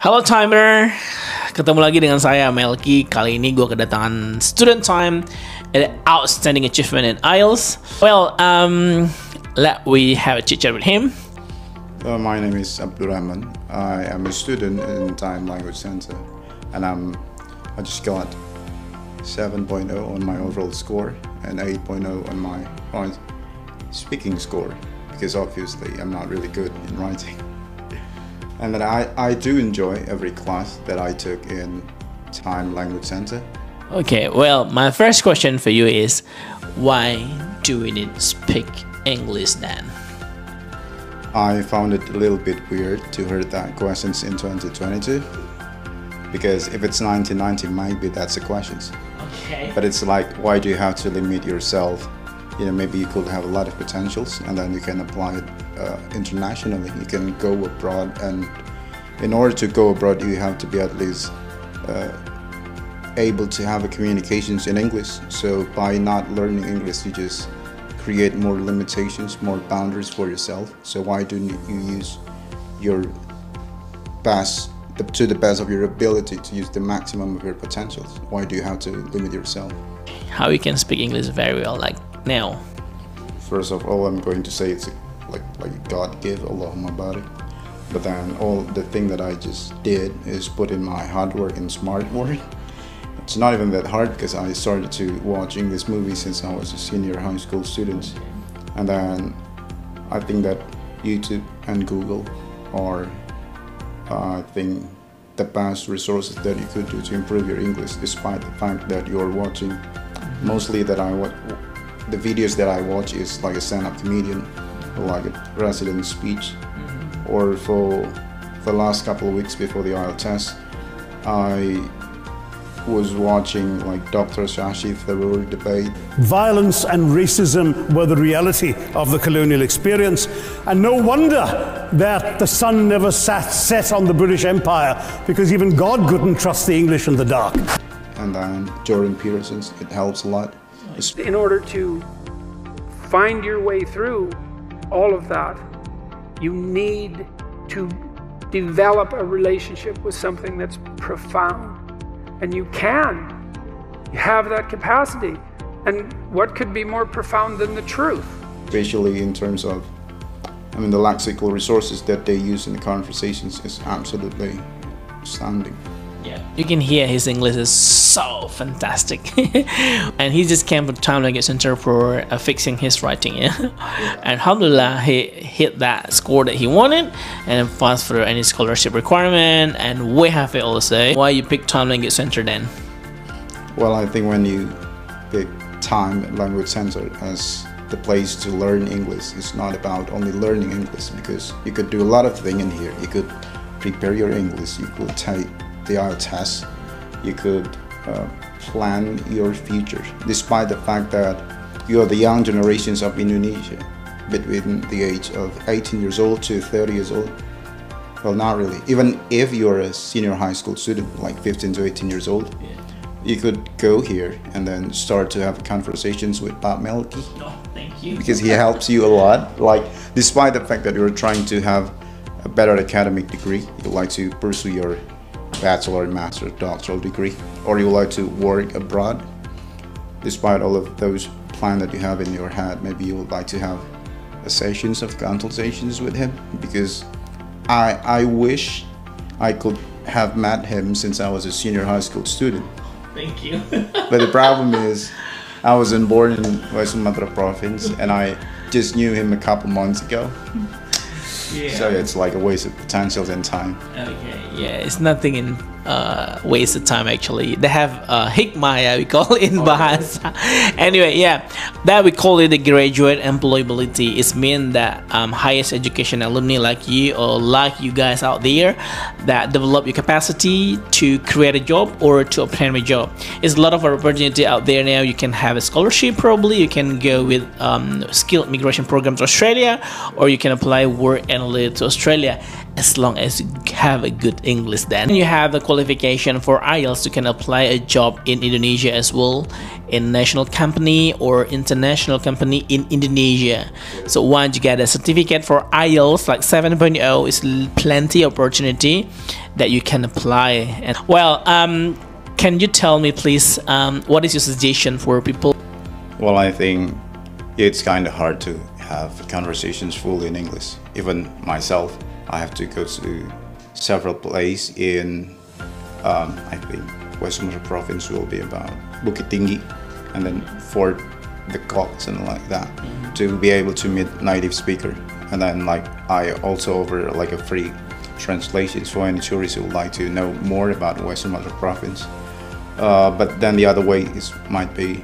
Halo Timer, ketemu lagi dengan saya Melky. Kali ini gue kedatangan student time at outstanding achievement in IELTS. Well, let we have a chit chat with him. My name is RAHMAN. I am a student in Time Language Center, and I just got 7.0 on my overall score and 8.0 on my speaking score, because obviously I'm not really good in writing. And that I do enjoy every class that I took in Time Language Center. Okay, well, my first question for you is, why do we need to speak English then? I found it a little bit weird to hear that questions in 2022, because if it's 1990, maybe that's the questions. Okay. But it's like, why do you have to limit yourself? You know, maybe you could have a lot of potentials, and then you can apply it internationally. You can go abroad, and in order to go abroad, you have to be at least able to have a communications in English. So by not learning English, you just create more limitations, more boundaries for yourself. So why don't you use your best, to the best of your ability, to use the maximum of your potentials? Why do you have to limit yourself? How you can speak English very well, like now? First of all, I'm going to say it's like God gave Allahumma barik. But then all the thing that I just did is put in my hard work and smart work. It's not even that hard, because I started to watch English movies since I was a senior high school student. And then I think that YouTube and Google are I think the best resources that you could do to improve your English, despite the fact that you're watching mostly that the videos that I watch is like a stand-up comedian, or like a president speech. Or for the last couple of weeks before the IELTS test, I was watching like Dr. Shashi Tharoor debate. Violence and racism were the reality of the colonial experience, and no wonder that the sun never set on the British Empire, because even God couldn't trust the English in the dark. And then Jordan Peterson's, it helps a lot. In order to find your way through all of that, you need to develop a relationship with something that's profound. And you have that capacity. And what could be more profound than the truth? Especially in terms of, the lexical resources that they use in the conversations is absolutely astounding. Yeah, you can hear his English is so fantastic. And he just came to Time Language Center for fixing his writing, yeah? And alhamdulillah, he hit that score that he wanted and passed for any scholarship requirement and WHV also. Why you pick Time Language Center then? Well, I think when you pick Time Language Center as the place to learn English, it's not about only learning English, because you could do a lot of things in here. You could prepare your English, you could take the IELTS test, you could plan your future, despite the fact that you are the young generations of Indonesia, between the age of 18 years old to 30 years old. Well, not really. Even if you're a senior high school student, like 15 to 18 years old, you could go here and then start to have conversations with Pak Melky. Oh, thank you. Because he helps you a lot. Like, despite the fact that you're trying to have a better academic degree, you like to pursue your bachelor, master, doctoral degree, or you like to work abroad, despite all of those plans that you have in your head, maybe you would like to have a sessions of consultations with him, because I wish I could have met him since I was a senior high school student. Thank you. But the problem is, I wasn't born in West Sumatra province, and I just knew him a couple months ago. Yeah. So it's like a waste of potential and time. Okay, yeah, it's nothing in waste of time actually. They have hikmah, we call it in Bahasa. Anyway, yeah, that we call it the graduate employability. It means that highest education alumni like you, or like you guys out there, that develop your capacity to create a job or to obtain a job. It's a lot of opportunity out there now. You can have a scholarship, probably you can go with skilled migration program to Australia, or you can apply work and live to Australia. as long as you have a good English. Then you have the qualification for IELTS, you can apply a job in Indonesia as well, in national company or international company in Indonesia. So once you get a certificate for IELTS like 7.0, is plenty opportunity that you can apply. And well, can you tell me please, what is your suggestion for people? Well, I think it's kind of hard to have conversations fully in English. Even myself, I have to go to several places in, I think, West Sumatra province will be about Bukit Tinggi, and then Fort the Cox and like that, to be able to meet native speaker. And then like I also offer like a free translations for any tourists who would like to know more about West Sumatra province. But then the other way is might be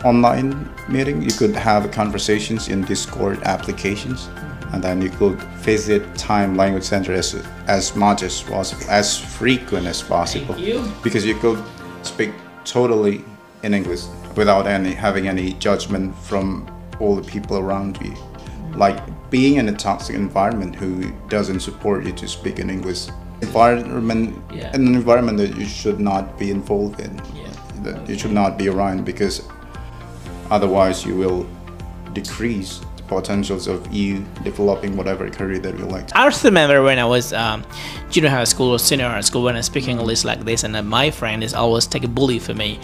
online meeting. You could have conversations in Discord applications, and then you could visit Time Language Center as much as possible, as frequent as possible. Thank you. Because you could speak totally in English without having any judgment from all the people around you. Like being in a toxic environment who doesn't support you to speak in English, an environment that you should not be involved in, that you should not be around, because otherwise you will decrease the potentials of you developing whatever career that you like. I also remember when I was junior high school or senior high school, when I speak English like this, and then my friend is always take a bully for me,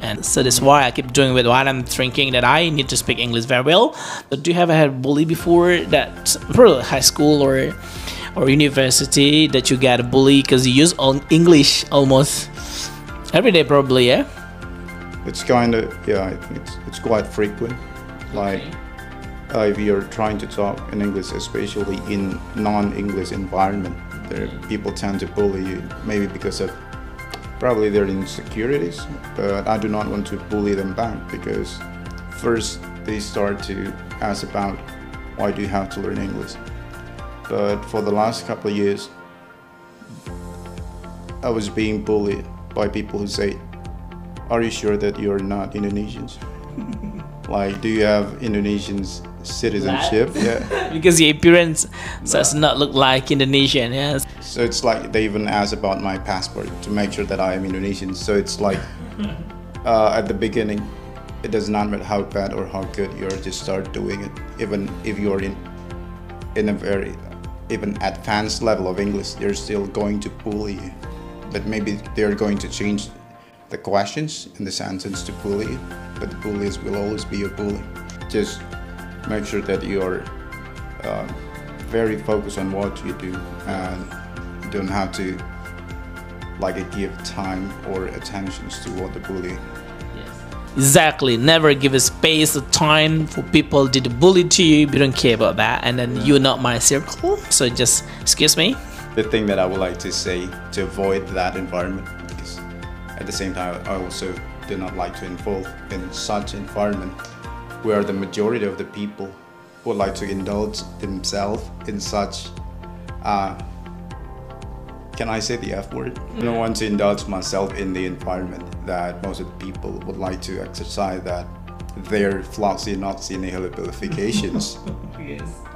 and so that's why I keep doing with what I'm thinking that I need to speak English very well. But do you ever had a bully before, that probably high school or university, that you get a bully because you use English almost every day probably? Yeah, it's kind of, yeah, I think it's quite frequent. Like if you're trying to talk in English, especially in non-English environment, there people tend to bully you, maybe because of probably their insecurities, but I do not want to bully them back, because first they start to ask about why do you have to learn English. But for the last couple of years, I was being bullied by people who say, are you sure that you're not Indonesians? Like, do you have Indonesian citizenship? Yeah. Because your appearance does not look like Indonesian. Yes. So it's like they even ask about my passport to make sure that I am Indonesian. So it's like at the beginning, it does not matter how bad or how good you are, just start doing it. Even if you're in a very even advanced level of English, they're still going to bully you. But maybe they're going to change the questions in the sentence to bully you, but the bullies will always be a bully. Just make sure that you're very focused on what you do, and you don't have to like give time or attentions to what the bully. Exactly, never give a space or time for people to bully to you. You don't care about that, and then you're not my circle, so just excuse me. The thing that I would like to say to avoid that environment, because at the same time I also do not like to involve in such environment where the majority of the people would like to indulge themselves in such can I say the F word? I don't want to indulge myself in the environment that most of the people would like to exercise, that their flossy noxy nihilabilifications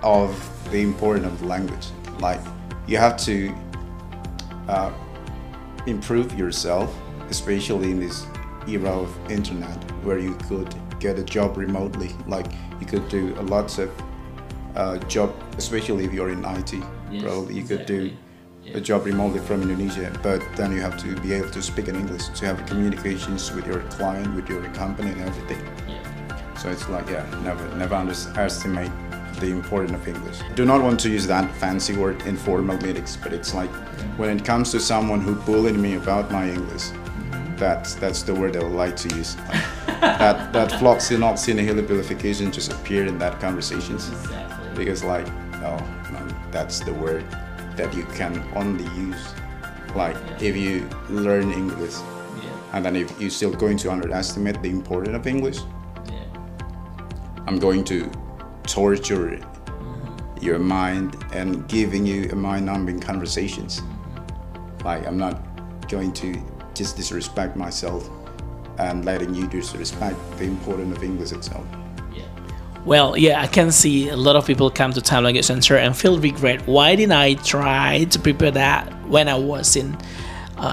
of the importance of the language. Like, you have to improve yourself, especially in this era of internet, where you could get a job remotely. Like, you could do a lot of job, especially if you're in IT. Probably you could do a job remotely from Indonesia, but then you have to be able to speak in English to have communications with your client, with your company and everything. So it's like, yeah, never underestimate the importance of English. Do not want to use that fancy word informal meetings, but it's like when it comes to someone who bullied me about my English, that's the word I would like to use. Like, that floxy noxy nihilabilification just appeared in that conversations. Because like, oh man, that's the word that you can only use like if you learn English, and then if you're still going to underestimate the importance of English, I'm going to torture your mind and giving you a mind-numbing conversations. Like, I'm not going to just disrespect myself and letting you disrespect the importance of English itself. Well, yeah, I can see a lot of people come to Time Language Center and feel regret. Why didn't I try to prepare that when I was in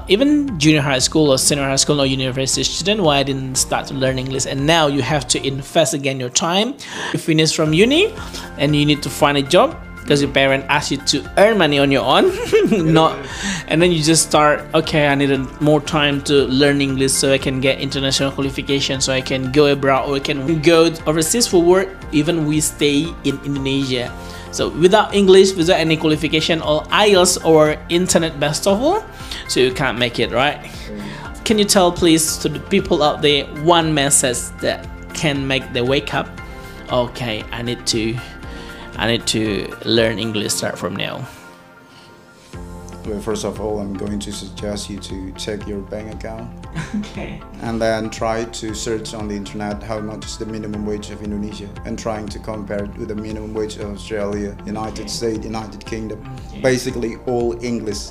even junior high school or senior high school or university student? Why I didn't start to learn English? And now you have to invest again your time. You finish from uni and you need to find a job because your parents ask you to earn money on your own. And then you just start, okay, I needed more time to learn English so I can get international qualification, so I can go abroad or I can go overseas for work, even we stay in Indonesia. So without English, without any qualification or IELTS or internet best of all, so you can't make it, right? Can you tell please to the people out there one message that can make them wake up? Okay, I need to learn English start from now. Well, first of all, I'm going to suggest you to check your bank account. Okay. And then try to search on the internet how much is the minimum wage of Indonesia and trying to compare it with the minimum wage of Australia, United States, United Kingdom, basically all English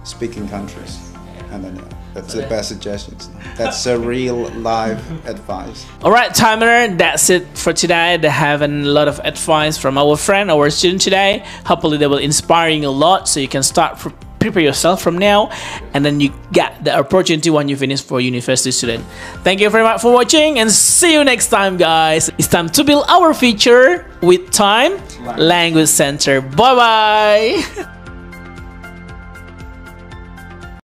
speaking countries. And then that's the best suggestions. That's a real live advice. Alright, timer, that's it for today. They have a lot of advice from our friend, our student today. Hopefully they will inspire you a lot so you can start prepare yourself from now, and then you get the opportunity when you finish for university student. Thank you very much for watching and see you next time, guys. It's time to build our future with Time Language Center. Bye bye.